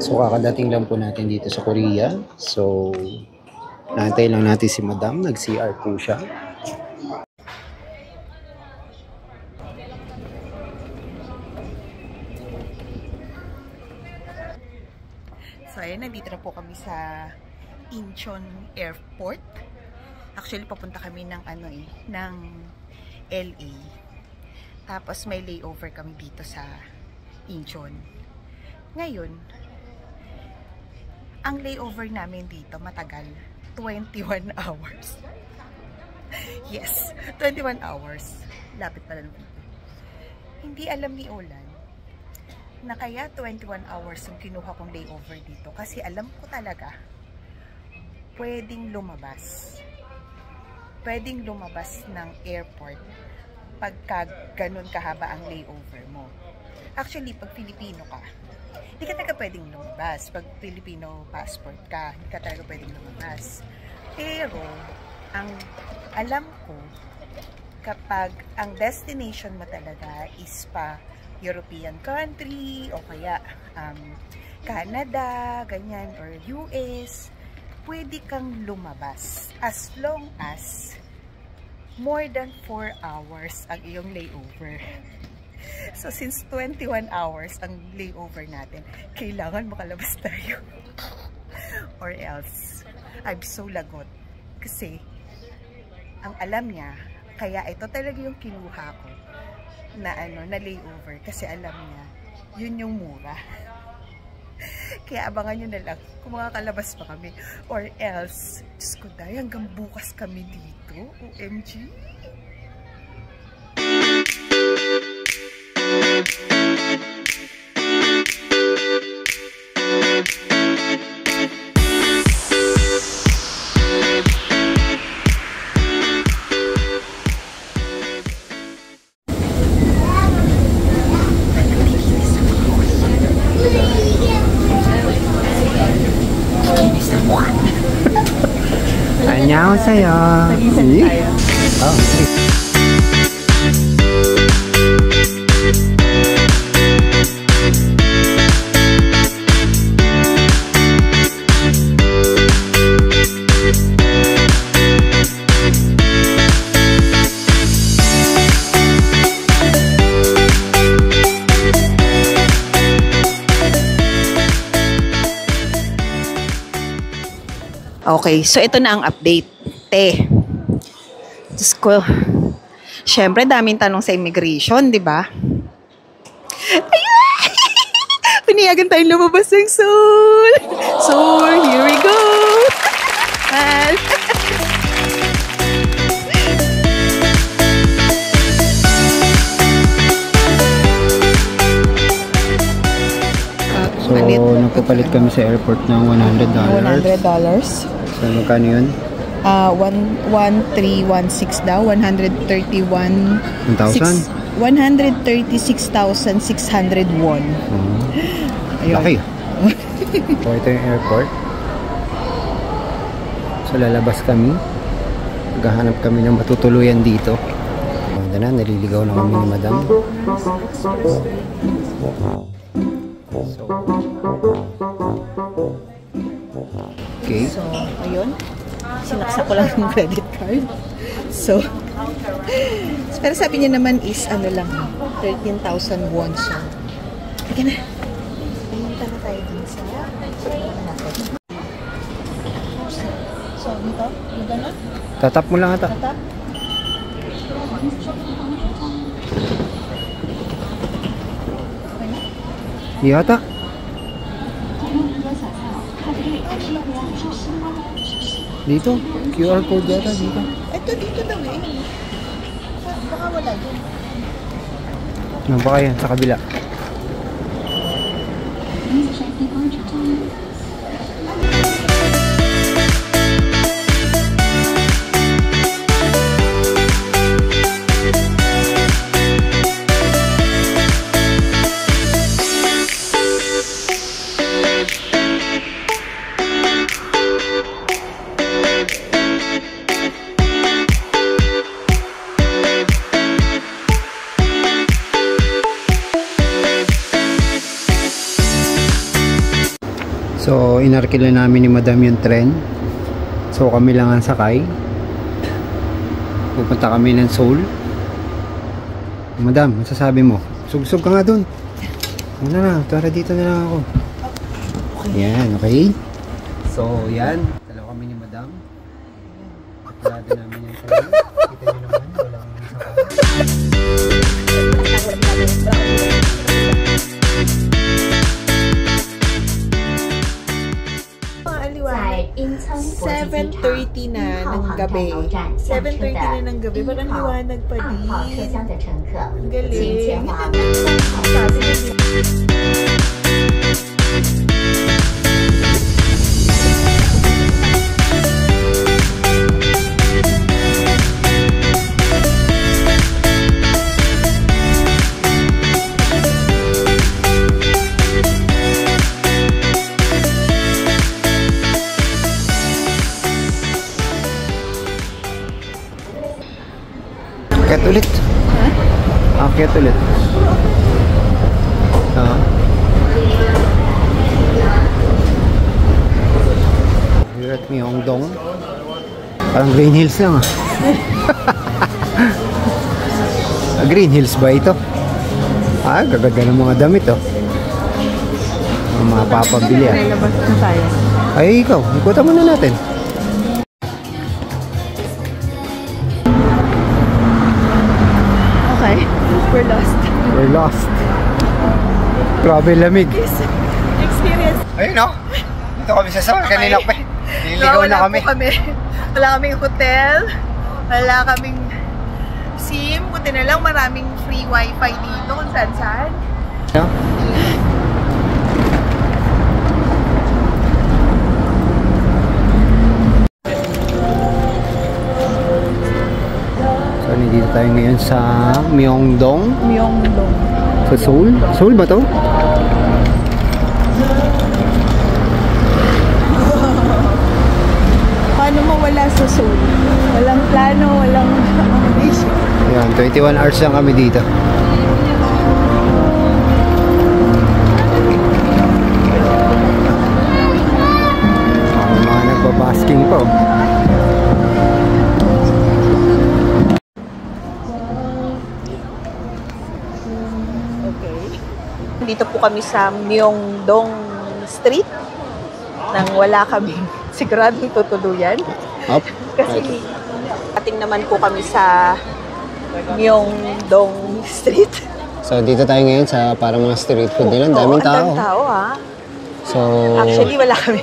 So kakadating lang po natin dito sa Korea. So naantay lang natin si Madam, nag-CR po siya. So ayun, nandito na po kami sa Incheon Airport. Actually papunta kami ng ng LA. Tapos may layover kami dito sa Incheon. Ngayon, ang layover namin dito matagal, 21 hours. Yes, 21 hours. Lapit pala nung dito. Hindi alam ni Olan na kaya 21 hours yung kinuha kong layover dito. Kasi alam ko talaga, pwedeng lumabas. Pwedeng lumabas ng airport pagka ganun kahaba ang layover mo. Actually, pag Filipino ka, hindi ka talaga pwedeng lumabas. Pag Filipino passport ka, hindi ka talaga pwedeng lumabas. Pero, ang alam ko, kapag ang destination mo talaga is pa European country, o kaya Canada, ganyan, or US, pwede kang lumabas as long as more than 4 hours ang iyong layover. So, since 21 hours ang layover natin, kailangan makalabas tayo. Or else, I'm so lagot. Kasi, ang alam niya, kaya ito talaga yung kinuha ko na na layover. Kasi alam niya, yun yung mura. Kaya abangan nyo na lang kung makakalabas pa kami. Or else, Diyos ko dahil, hanggang bukas kami dito. OMG! 안녕하세요. Okay, so ito na ang update. Diyos ko. Siyempre, daming tanong sa immigration, di ba? Ayan! Pinayagan tayong lumabas ng Seoul. So, here we go! So, nagpapalit kami sa airport ng $100. $100. So, magkano yun? 1316 daw, 136,600 won. Laki. So, ito yung airport. So, lalabas kami. Maghahanap kami ng matutuluyan dito. Ganda na, naliligaw na kami ni Madam. Okay. So, ayun. Sinaksak ko lang yung credit card. So, pero sabi niya naman is, lang, 13,000 won siya. Sige na. Pumunta na tayo din sa So, dito? Yung gano'n? Tatap mo lang ata. Tatap? Di ata. Dito, QR code yata dito. Ito, dito daw eh. Baka wala dyan. Baka yan, sa kabila. So, inarkila namin ni Madam yung tren. So, kami lang ang sakay. Pupunta kami ng Seoul. Madam, masasabi mo? Sugsug ka nga dun. Ano na, tara dito na lang ako. Yan, okay? So, yan. Dalawa kami ni Madam. Kapalado namin yung tren. Kita nyo naman, walang sakay. 7:30 na ng gabi. 7:30 na ng gabi. Parang liwanag pa din. Ang galing. Akyat ulit. Akyat ulit. Here at Myeongdong. Parang Green Hills lang ah. Green Hills ba ito? Ah, gaganda ng mga damit oh. Ang mga papabili ah. Lalabas na tayo. Ay ikaw, ikutan muna natin. Okay, we're lost. We're lost. Grabe lamig. Experience. Ayun no? Dito kami sa Seoul. Kanina pa. Nililigaw na kami. Wala kaming hotel. Wala kaming SIM. Buti na lang maraming free wifi dito kung saan-saan. No? So, nandito tayo ngayon sa Myeongdong. Myeongdong. Sa Seoul? Seoul ba to? Paano mawala sa Seoul? Walang plano, walang accommodation. Ayan, 21 hours lang kami dito. Mga nagbabasking pa oh. Dito po kami sa Myeongdong Street nang wala kaming siguradong tutuluyan. Up. Kasi ating naman po kami sa Myeongdong Street. So dito tayo ngayon sa para mga street food nila. Ang daming tao. Ang tao ha. So Actually wala kami.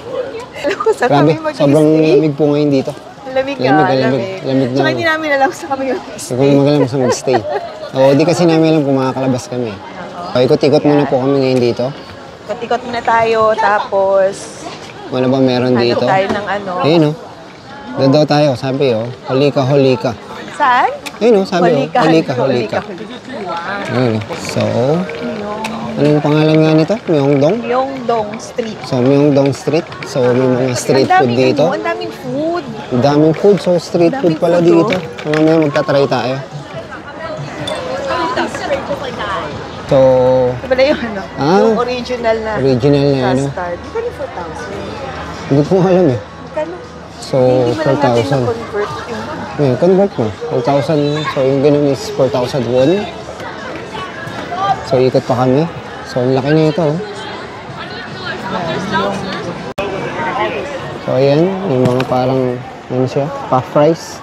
Alam ko sa grabe, kami mag-stay. sobrang lamig po ngayon dito. Lamig ka, lamig Tsaka na. hindi namin alam sa kami Hindi ko magalang sa mag-stay. Oo, di kasi namin alam kung makakalabas kami. So, ikot-ikot muna po kami ngayon dito. Ikot-ikot muna tayo, tapos Ano ba meron dito? tayo ng ano. Ayun o. Doon daw tayo, sabi o. Holika, holika. Saan? Ayun o, sabi o. Holika, holika. Ayun o. So, anong pangalan nga nito? Myeongdong? Myeongdong Street. So, Myeongdong Street. So, may mga street food dito. Ang daming food. Ang daming food. So, street food pala dito. So, mamaya magtatry tayo. So, Diba na yun, ano? Yung original na original na ano. custard. Di ba yung 4,000? Hindi ko alam eh. Magkano? So, Hindi mo lang natin 4,000. na-convert yung Yeah, convert mo. 4,000. So, yung ganun is 4,000 won. So, ikot pa kami. So, ang laki na ito. Oh. So, ayan. Yung mga parang, ano siya? Puff fries.